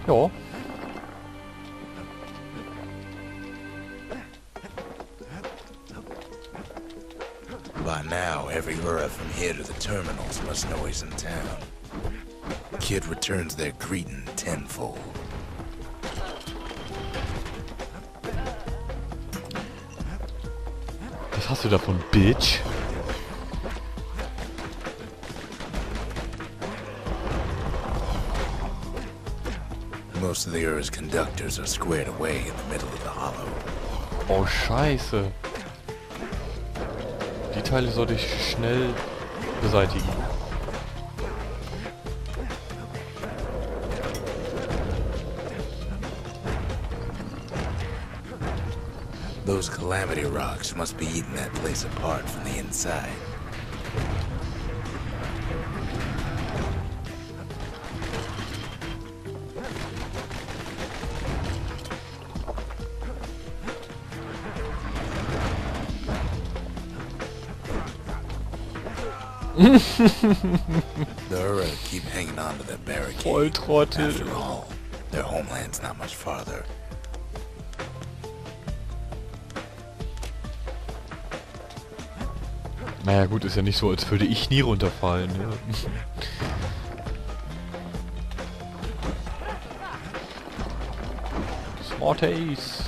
Ja. By now, every Ura from here to the terminals must know he's in town. Kid returns their greeting tenfold. Was hast du davon, Bitch? Most of the Ura's conductors are squared away in the middle of the hollow. Oh, scheiße. Die Teile sollte ich schnell beseitigen. Those calamity rocks must be eating that place apart from the inside. The Ura keep hanging on to that barricade. Volltrottel. After all, their homeland's not much farther. Naja gut, ist ja nicht so, als würde ich nie runterfallen. Ja. Smart Ace.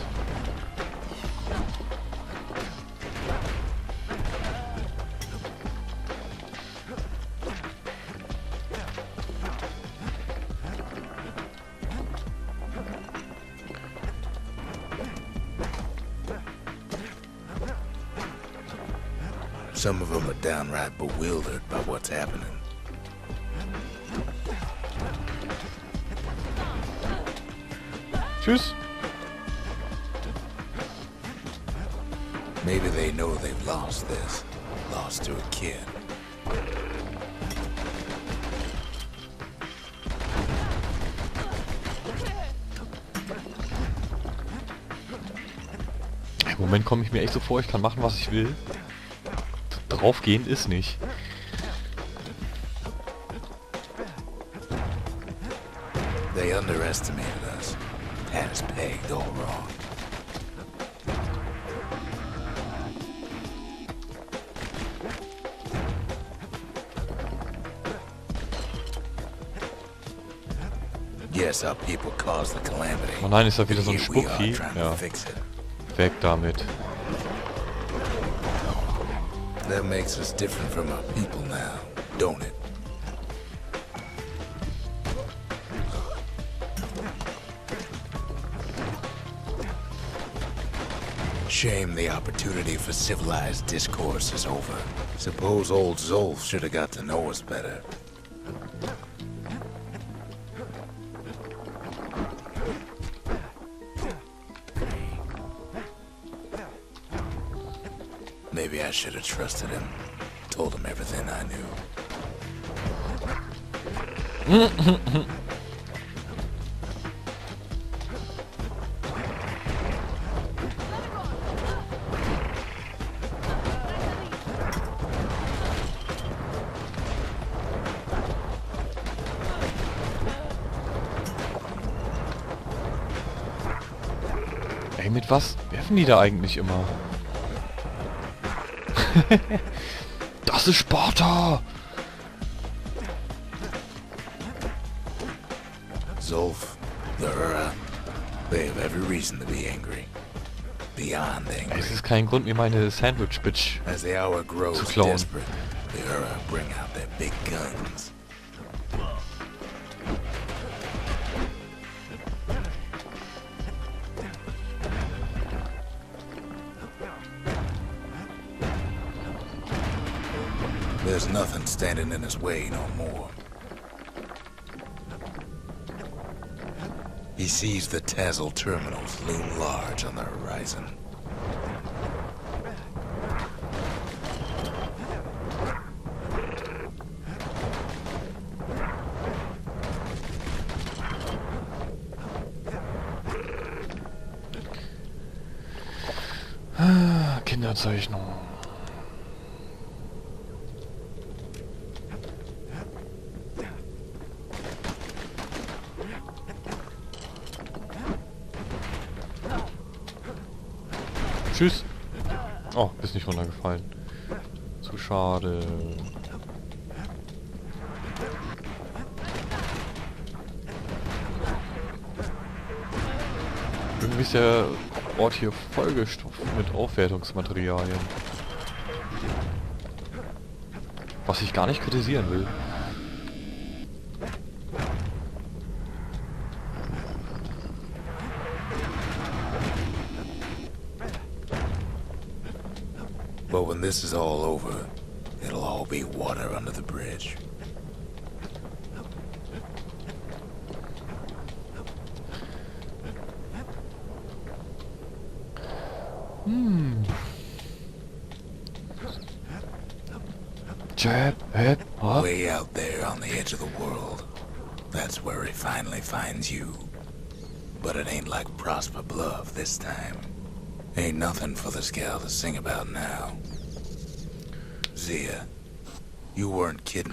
Some of them are downright bewildered by what's happening. Tschüss. Maybe they know they've lost this. Lost to a kid. Im Moment komme ich mir echt so vor, ich kann machen, was ich will. Draufgehend ist nicht. They underestimated us. Had us pegged all wrong. Yes, our people caused the calamity. Oh nein, ist da wieder so ein Here we are Spuckvieh? trying to Ja, fix it. weg damit. That makes us different from our people now, don't it? Shame the opportunity for civilized discourse is over. Suppose old Zolf should have got to know us better. Maybe I should have trusted him. Told him everything I knew. Ey, mit was werfen die da eigentlich immer? Das ist Sparta! Zolf, the Ura, they have every reason to be angry. Beyond angry. Es ist kein Grund, mir meine Sandwich-Bitch. As the hour grows Zu klauen. desperate, the Ura bring out their big guns. There's nothing standing in his way no more. He sees the Tazzle terminals loom large on the horizon. Kinderzeichnung. Tschüss. Oh, bist nicht runtergefallen. Zu schade. Irgendwie ist der Ort hier vollgestopft mit Aufwertungsmaterialien. Was ich gar nicht kritisieren will. But when this is all over, it'll all be water under the bridge. Jab, head, huh? Way out there on the edge of the world. That's where it finally finds you. But it ain't like Prosper Bluff this time. Ain't nothing for the Scout to sing about now. Zia, you weren't kidding.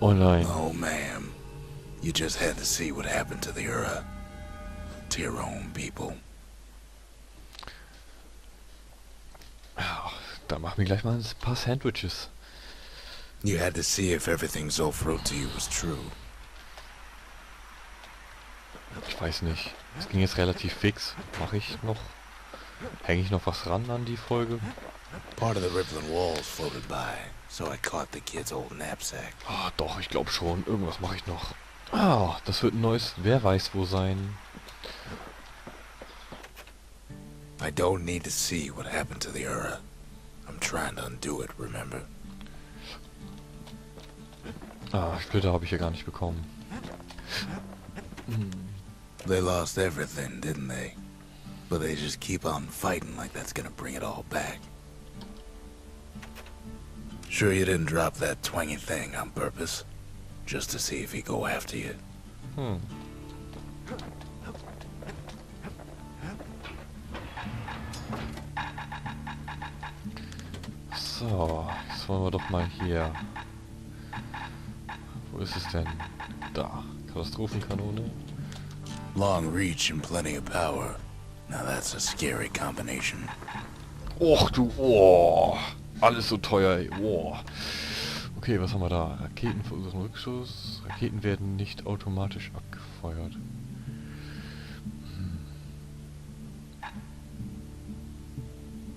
Oh nein. Oh, ma'am. You just had to see what happened to the Ura. To your own people. Ja, da machen wir gleich mal ein paar Sandwiches. You had to see if everything Zolf wrote to you was true. Ich weiß nicht. Es ging jetzt relativ fix. Mache ich noch? Hänge ich noch was ran an die Folge? Part of the rippling walls floated by, so I caught the kid's old knapsack. Ah, doch, ich glaube schon. Irgendwas mache ich noch. Ah, das wird ein neues Wer weiß wo sein. I don't need to see what happened to the Ura. I'm trying to undo it, remember? Ah, Splitter habe ich ja gar nicht bekommen. They lost everything, didn't they? But they just keep on fighting like that's gonna bring it all back. Sure you didn't drop that twangy thing on purpose? Just to see if he'd go after you? So, jetzt wollen wir doch mal hier. Wo ist es denn? Da. Katastrophenkanone. Long reach and plenty of power. Now that's a scary combination. Och du, oh, alles so teuer, ey. Oh. Okay, was haben wir da? Raketen verursachen Rückstoß. Raketen werden nicht automatisch abgefeuert.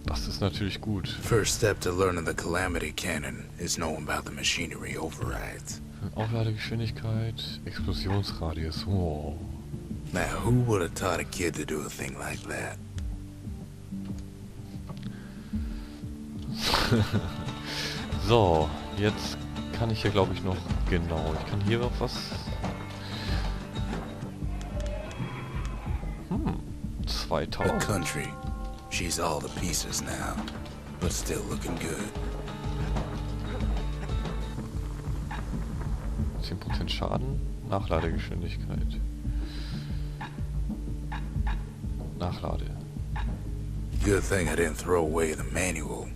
Das ist natürlich gut. First step to learning the Calamity Cannon is knowing about the machinery overrides. Aufladegeschwindigkeit, Explosionsradius. Oh. Now, who would have taught a kid to do a thing like that? So, jetzt kann ich hier glaube ich noch, genau, ich kann hier noch was. 2000. The country. She's all to pieces now, but still looking good. 10% Schaden, Nachladegeschwindigkeit. Nachlade. Good thing I didn't throw away the manual.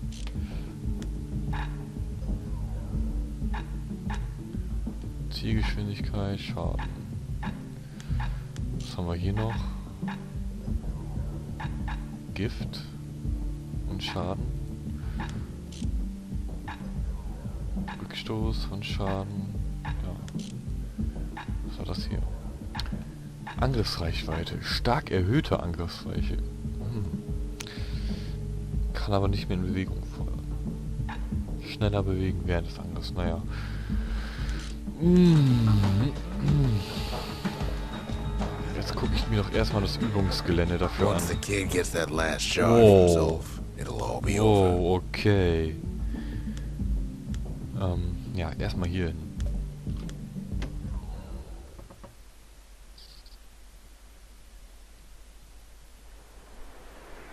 Zielgeschwindigkeit, Schaden. Was haben wir hier noch? Gift und Schaden. Rückstoß und Schaden. Ja. Was war das hier? Angriffsreichweite. Stark erhöhte Angriffsreiche. Kann aber nicht mehr in Bewegung feuern. Schneller bewegen während des Angriffs. Naja. Jetzt gucke ich mir doch erstmal das Übungsgelände dafür Once the an. kid gets that last charge from Zolf, it'll all be over. Oh, okay. Ja, erstmal hier hin.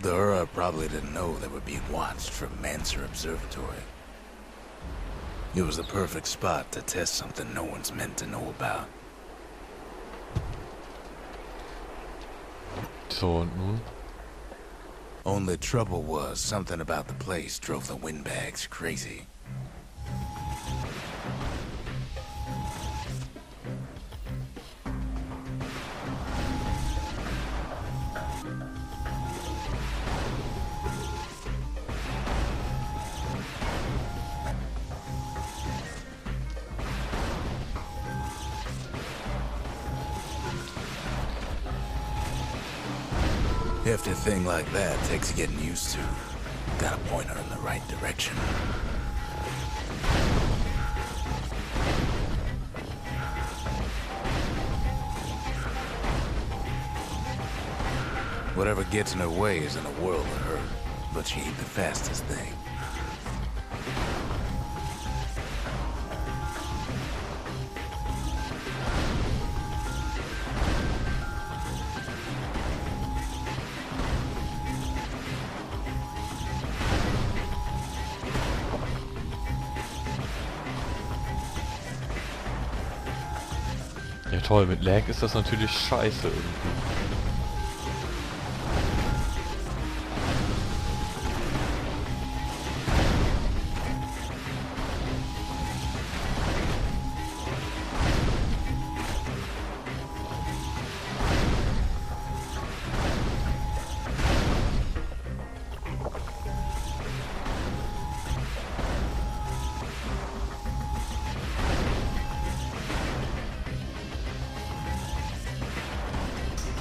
The Ura probably didn't know they were being watched from Manser Observatory. It was the perfect spot to test something no one's meant to know about. So, und nun? Only trouble was something about the place drove the windbags crazy. Hefty thing like that takes getting used to. Gotta point her in the right direction. Whatever gets in her way is in a world of hurt, but she ain't the fastest thing. Ja toll, mit Lag ist das natürlich scheiße irgendwie.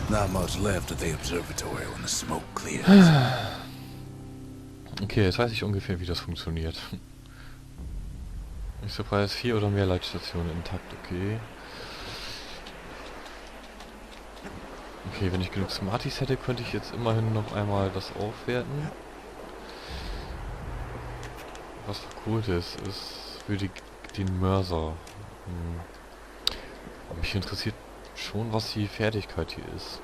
Not much left of the observatory when the smoke clears. Okay, jetzt weiß ich ungefähr, wie das funktioniert. Ich surprise 4 oder mehr Leitstationen intakt, okay. Okay, wenn ich genug Smarties hätte, könnte ich jetzt immerhin noch einmal das aufwerten. Was gut ist für den Mörser. Mich interessiert schon, was die Fertigkeit hier ist.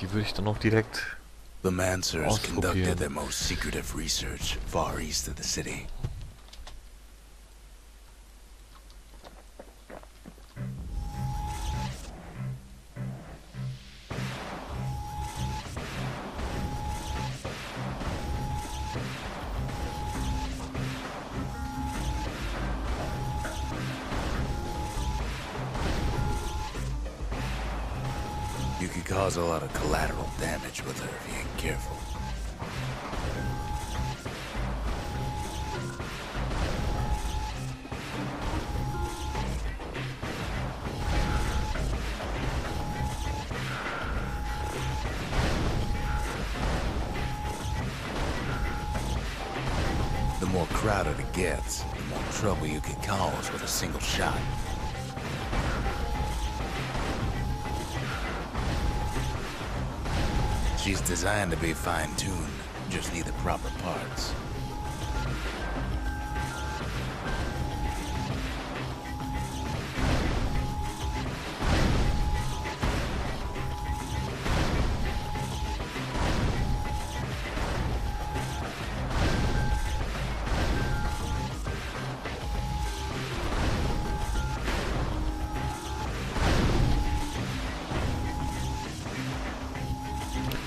Die würde ich dann auch direkt The Mansers conducted ausprobieren. their most secretive research far east of the city. You could cause a lot of collateral damage with her if you ain't careful. The more crowded it gets, the more trouble you could cause with a single shot. She's designed to be fine-tuned, just need the proper parts.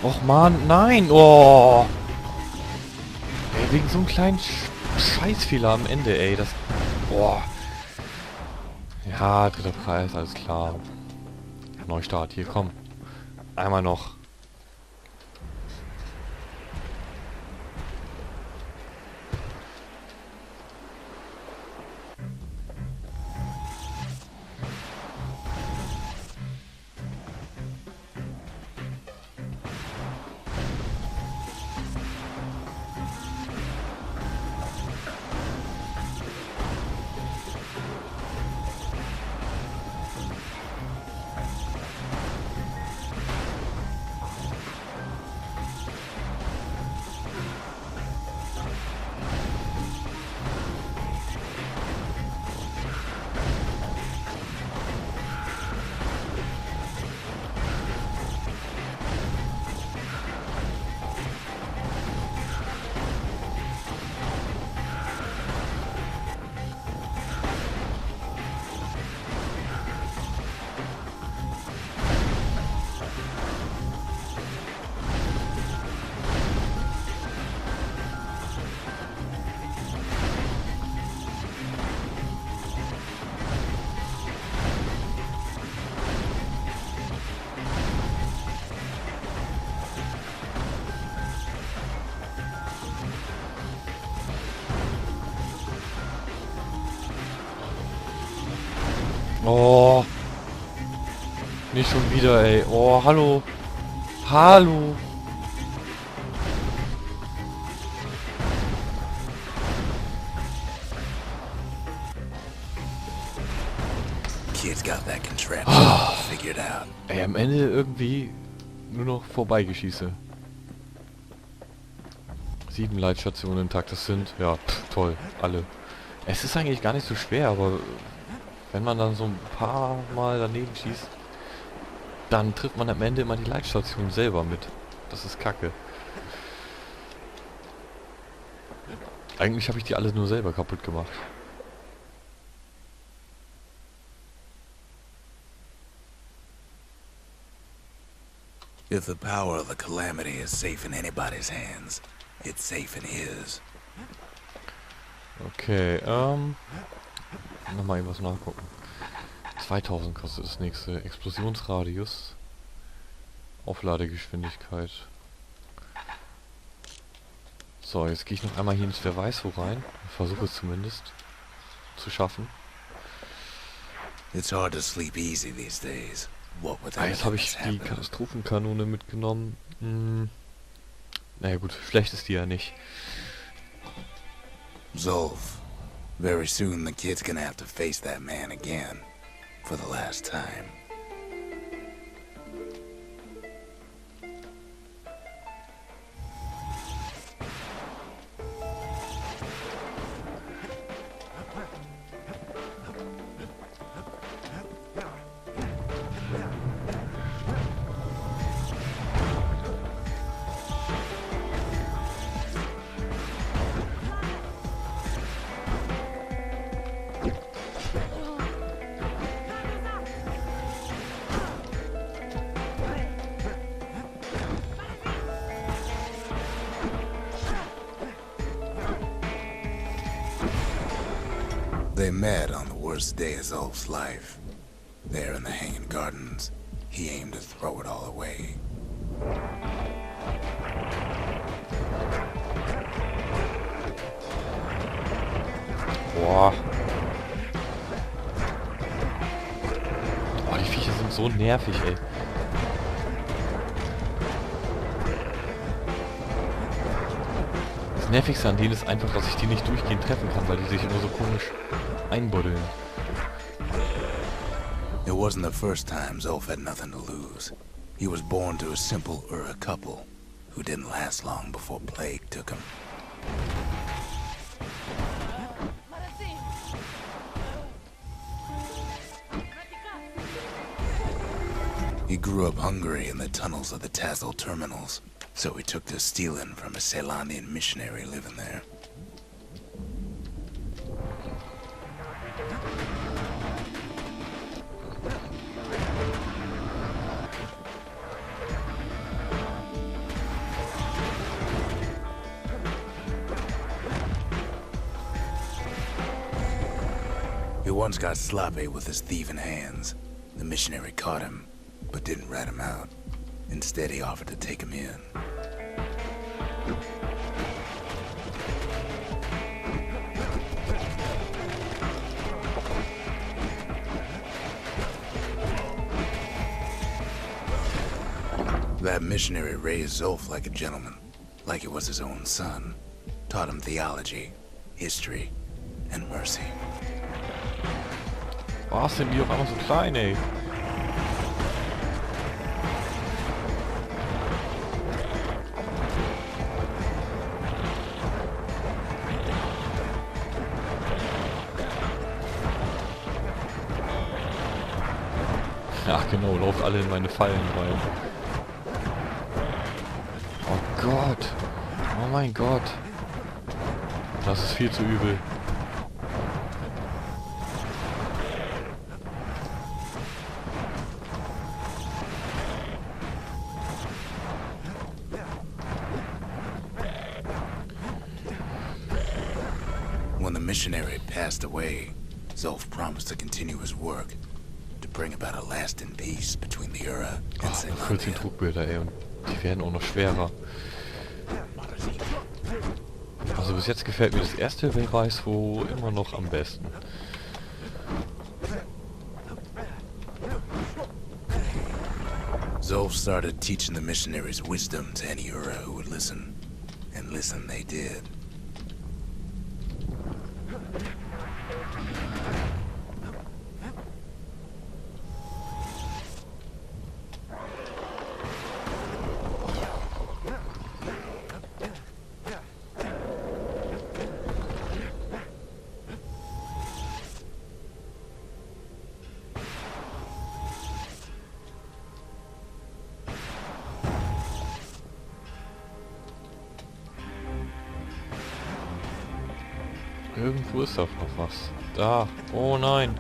Och man, nein! Oh! Ey, wegen so einem kleinen Scheißfehler am Ende, ey, das... Boah! Ja, dritter Preis, alles klar. Neustart, hier, komm. Einmal noch. Oh. Nicht schon wieder, ey. Oh, hallo. Hallo. got that contraption all figured out. Ey, am Ende irgendwie nur noch vorbeigeschieße. 7 Leitstationen intakt, das sind, ja, toll, alle. Es ist eigentlich gar nicht so schwer, aber wenn man dann so ein paar Mal daneben schießt, dann trifft man am Ende immer die Leitstation selber mit. Das ist kacke. Eigentlich habe ich die alle nur selber kaputt gemacht. If the power of the calamity is safe in anybody's hands, it's safe in his. Okay, nochmal irgendwas nachgucken. 2000 kostet das nächste. Explosionsradius. Aufladegeschwindigkeit. So, jetzt gehe ich noch einmal hier ins Wer weiß wo rein. Versuche es zumindest zu schaffen. It's hard to sleep easy these days. What with Jetzt habe ich die Katastrophenkanone mitgenommen. Naja gut, schlecht ist die ja nicht. Zolf, very soon the kid's gonna have to face that man again. For the last time. They met on the worst day of Zolf's life. There in the Hanging Gardens, he aimed to throw it all away. Boah. Oh, die Viecher sind so nervig, ey. Das Nervigste an denen ist einfach, dass ich die nicht durchgehend treffen kann, weil die sich immer so komisch einbuddeln. It wasn't the first time Zolf had nothing to lose. He was born to a simple Ura couple who didn't last long before plague took him. He grew up hungry in the tunnels of the Tassel terminals, so he took to stealing from a Ceylonian missionary living there. He once got sloppy with his thieving hands. The missionary caught him, but didn't rat him out. Instead, he offered to take him in. That missionary raised Zolf like a gentleman, like he was his own son. Taught him theology, history, and mercy. Was sind die auf einmal so klein, ey? Ach genau, lauft alle in meine Fallen rein. Oh Gott. Oh mein Gott. Das ist viel zu übel. When the missionary passed away, Zolf promised to continue his work, to bring about a lasting peace between the Ura and 14 Ceylonia. Trugbilder, ey, und die werden auch noch schwerer. Also bis jetzt gefällt mir das erste Wer weiß wo immer noch am besten. Zolf started teaching the missionaries wisdom to any Ura who would listen, and listen they did. Irgendwo ist doch noch was. Da. Oh nein.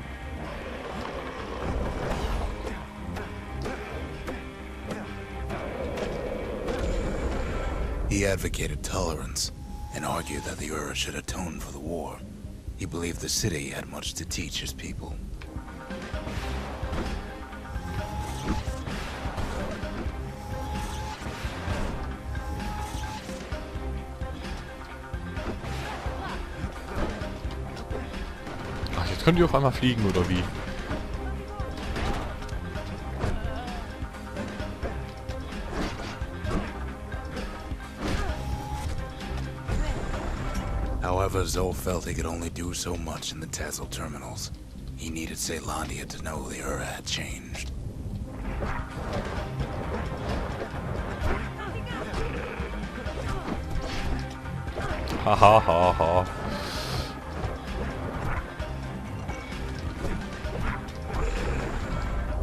He advocated tolerance and argued that the Ura should atone for the war. He believed the city had much to teach his people. Ach, jetzt könnt ihr auf einmal fliegen, oder wie? However, Zoe felt he could only do so much in the Tassel terminals. He needed Caelondia to know the Ura had changed. Ha ha ha ha.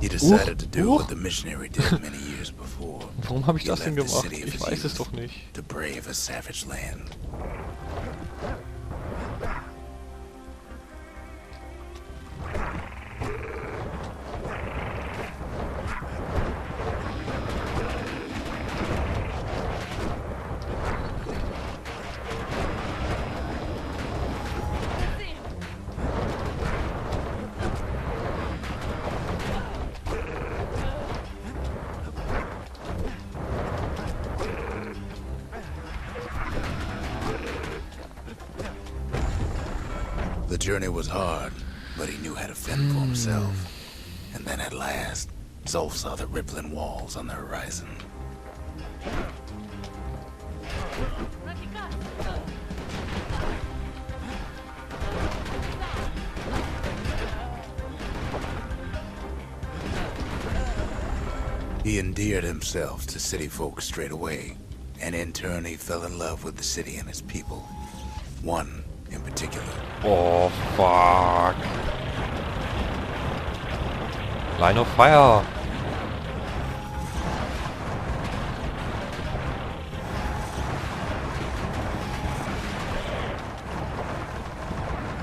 He decided to do what the missionary did many years before. Warum habe ich He das denn left the gemacht? city of Ich his weiß es youth doch nicht. to brave a savage land. The journey was hard, but he knew how to fend for himself. And then at last, Zolf saw the rippling walls on the horizon. He endeared himself to city folk straight away, and in turn he fell in love with the city and its people. One in particular. Oh, fuck. Line of Fire.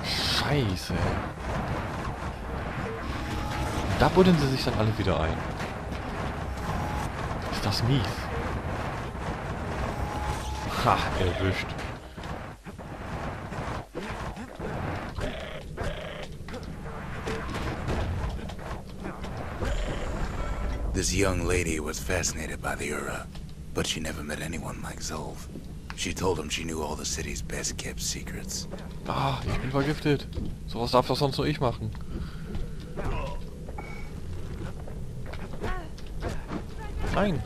Scheiße. Da buddeln sie sich dann alle wieder ein. Ist das mies. Ha, erwischt. This young lady was fascinated by the Ura, but she never met anyone like Zolf. She told him she knew all the city's best kept secrets. Ah, ich bin vergiftet. Sowas darf doch sonst nur ich machen. Nein.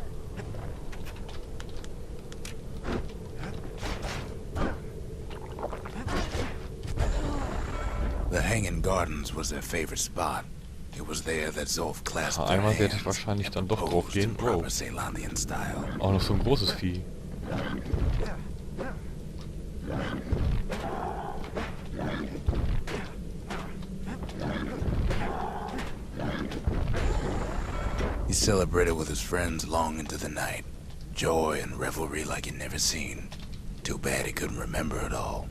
The Hanging Gardens was their favorite spot. It was there that Zolf clasped their Einmal werde ich hands wahrscheinlich dann and doch drauf posed gehen. in Oh. proper Caelondian style. Auch noch so ein großes Vieh. He celebrated with his friends long into the night. Joy and revelry like he'd never seen. Too bad he couldn't remember it all.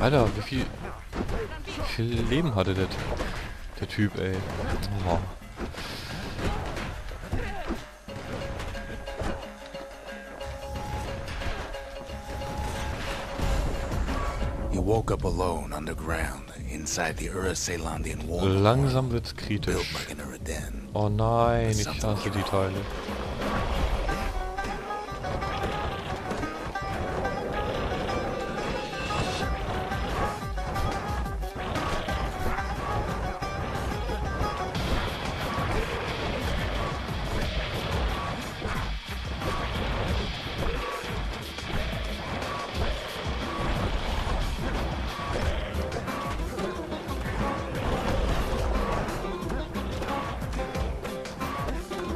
Alter, wie viel Leben hatte der Typ, ey. Oh. He woke up alone underground inside the Ura Caelondian wall. Langsam wird's Built kritisch. like an Ura den. Oh nein, ich hasse die Teile.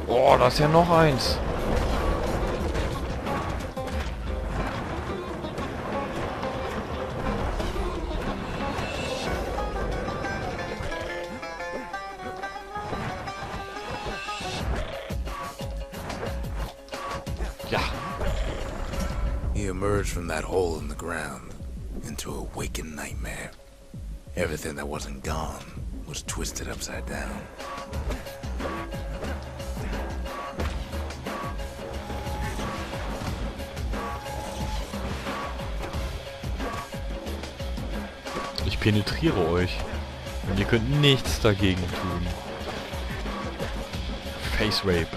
Oh, da ist ja noch eins. Ja. He emerged from that hole in the ground into a waking nightmare. Everything that wasn't gone was twisted upside down. Ich penetriere euch. Und ihr könnt nichts dagegen tun. Face Rape.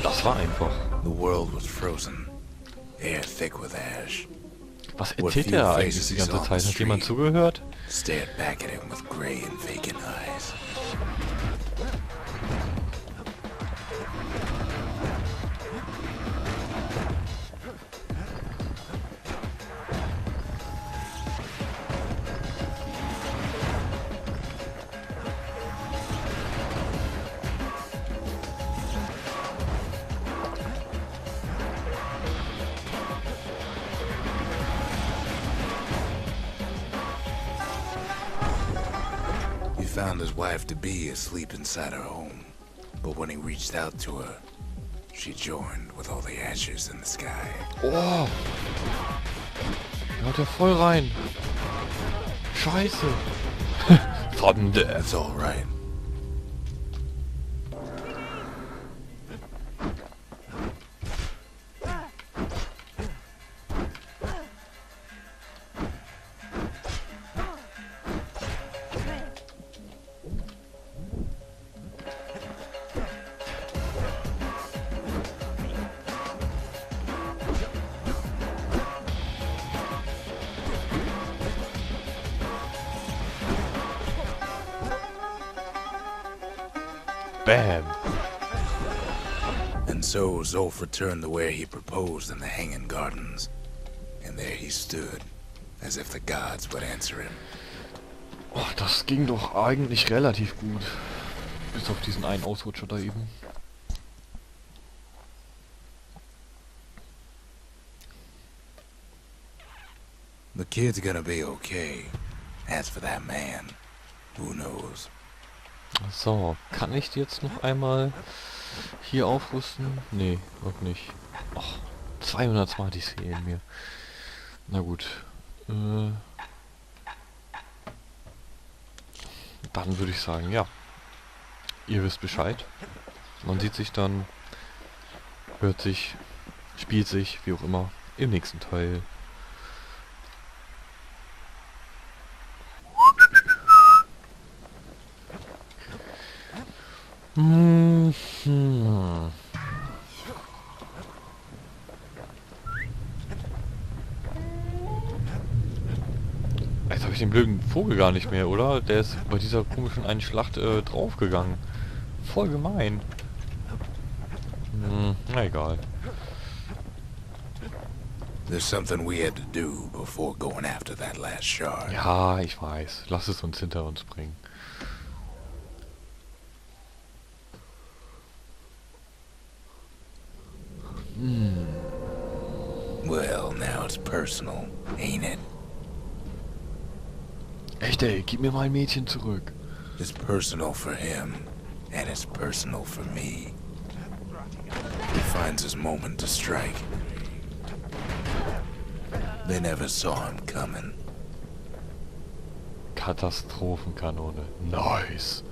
Das war einfach. The world was frozen, air thick with ash. Was erzählt er eigentlich die ganze Zeit? Hat jemand zugehört? Stared back at him with gray and vacant eyes. He found his wife-to-be asleep inside her home, but when he reached out to her, she joined with all the ashes in the sky. Oh! Haut er voll rein. Scheiße. Thunder. It's all right. Bam. And so Zolf returned to where he proposed in the Hanging Gardens. And there he stood, as if the gods would answer him. Oh, das ging doch eigentlich relativ gut. Bis auf diesen einen Ausrutscher da eben. The kid's gonna be okay. As for that man, who knows? So, kann ich die jetzt noch einmal hier aufrüsten? Nee, noch nicht. Och, 200 Smarties fehlen mir. Na gut. Dann würde ich sagen, ja. Ihr wisst Bescheid. Man sieht sich dann, hört sich, spielt sich, wie auch immer, im nächsten Teil. Jetzt habe ich den blöden Vogel gar nicht mehr, oder? Der ist bei dieser komischen einen Schlacht draufgegangen. Voll gemein. Na egal. There's something we had to do before going after that last shard. Ja, ich weiß. Lass es uns hinter uns bringen. Well, now it's personal, ain't it? Echt ey, gib mir mein Mädchen zurück. It's personal for him, and it's personal for me. He finds his moment to strike. They never saw him coming. Katastrophenkanone. Nice.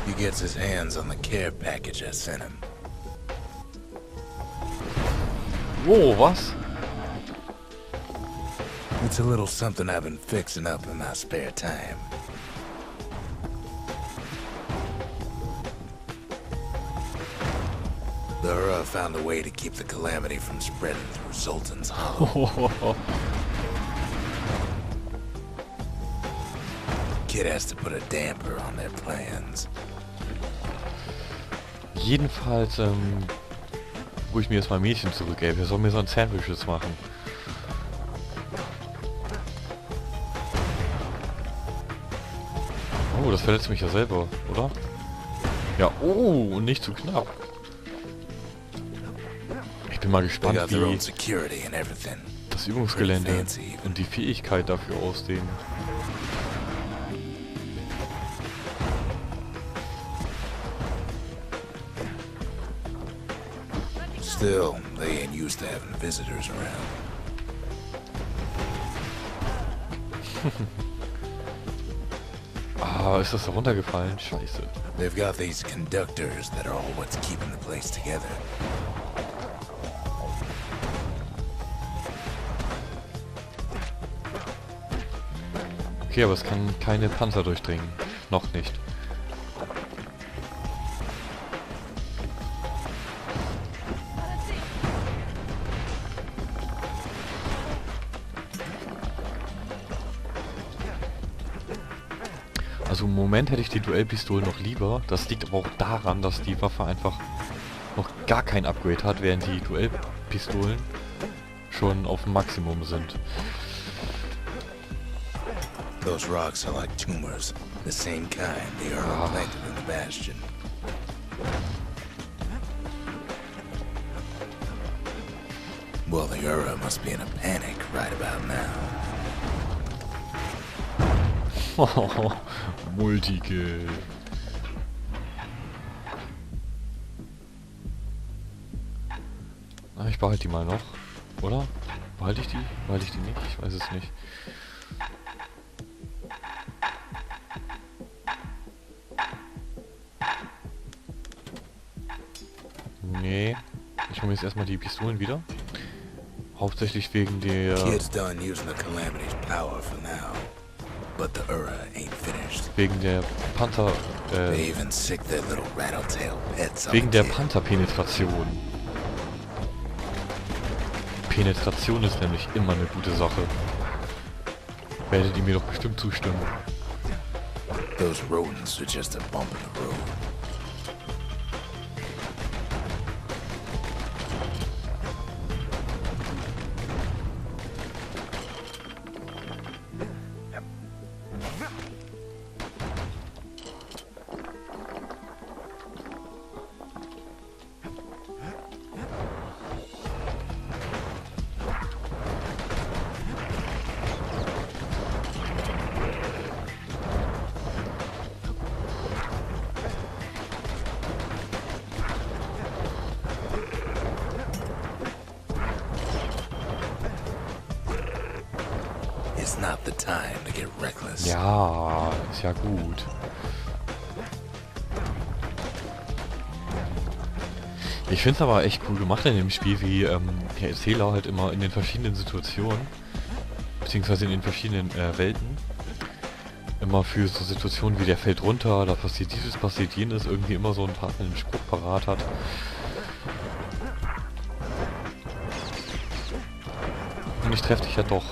He gets his hands on the care package I sent him. Oh, was? It's a little something I've been fixing up in my spare time. The Hura found a way to keep the calamity from spreading through Sultan's Hollow. Kid has to put a damper on their plans. Jedenfalls, wo ich mir jetzt mein Mädchen zurück, ey. Wer soll mir so ein Sandwiches machen? Oh, das verletzt mich ja selber, oder? Ja, oh, und nicht zu knapp. Ich bin mal gespannt, wie das Übungsgelände und die Fähigkeit dafür aussehen. Still, they ain't used to having visitors around. Ah, ist das da runtergefallen? Scheiße. They've got these conductors that are all what's keeping the place together. Okay, aber es kann keine Panzer durchdringen. Noch nicht. Also im Moment hätte ich die Duellpistole noch lieber. Das liegt aber auch daran, dass die Waffe einfach noch gar kein Upgrade hat, während die Duellpistolen schon auf dem Maximum sind. Those rocks are like tumors, the same kind the Earl planted in the Bastion. Well, the Ura must be in a panic right about now. Multikill. Na, ich behalte die mal noch, oder? Behalte ich die? Behalte ich die nicht? Ich weiß es nicht. Nee. Ich hole mir jetzt erstmal die Pistolen wieder. Hauptsächlich wegen der... Kid's done using the Calamity's power for now. But the Ura ain't finished. Wegen der Panther... They even sick their little rattletail pets wegen on der the kid. Panther-Penetration. Penetration ist nämlich immer eine gute Sache. Werdet ihr mir doch bestimmt zustimmen. Those rodents are just a bump in the road. It's not the time to get reckless. Ja, ist ja gut. Ich finde es aber echt cool gemacht in dem Spiel, wie der Erzähler halt immer in den verschiedenen Situationen, beziehungsweise in den verschiedenen Welten, immer für so Situationen wie der fällt runter, da passiert dieses, passiert jenes, irgendwie immer so einen Spruch parat hat. Und ich treffe dich ja doch.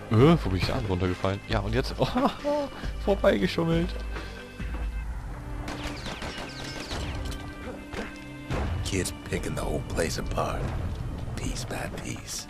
Wo bin ich da runtergefallen? Ja, und jetzt... Oh, vorbeigeschummelt. Kids picking the whole place apart, piece by piece.